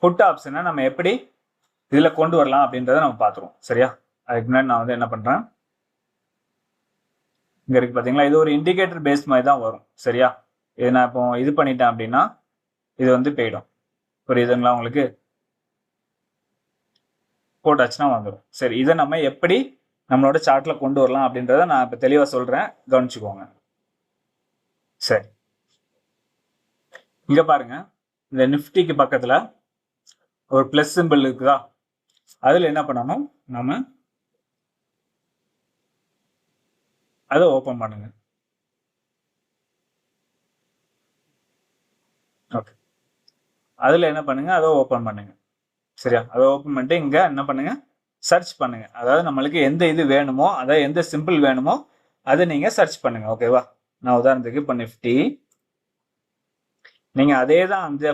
Put ஆப்ஷனை நம்ம எப்படி இதுல கொண்டு வரலாம் அப்படின்றத நம்ம பார்த்துருவோம். சரியா? அதுக்கு முன்னாடி நான் என்ன பண்றேன், இங்க இருக்கு பாத்தீங்களா, இது ஒரு இண்டிகேட்டர் பேஸ் மாதிரி தான் வரும். சரியா? இது நான் இப்போ இது பண்ணிட்டேன் அப்படின்னா இது போயிடும். புரியுதுங்களா உங்களுக்கு? போட்டாச்சுன்னா வந்துடும். சரி, இதை நம்ம எப்படி நம்மளோட சார்ட்ல கொண்டு வரலாம் அப்படின்றத நான் இப்ப தெளிவா சொல்றேன், கவனிச்சுக்கோங்க. சரி, இங்க பாருங்க, இந்த நிஃப்டிக்கு பக்கத்துல ஒரு பிளஸ் சிம்பிள் இருக்குதா, அதுல என்ன பண்ணணும், நம்ம அதை ஓபன் பண்ணுங்க. ஓகே, அதுல என்ன பண்ணுங்க, அதை ஓபன் பண்ணுங்க. சரியா? அதை ஓபன் பண்ணிட்டு இங்க என்ன பண்ணுங்க, சர்ச் பண்ணுங்க. அதாவது நம்மளுக்கு எந்த இது வேணுமோ, அதாவது எந்த சிம்பிள் வேணுமோ அதை நீங்க சர்ச் பண்ணுங்க. ஓகேவா? நான் உதாரணத்துக்கு இப்போ நிஃப்டி, நீங்க அதே தான் அந்த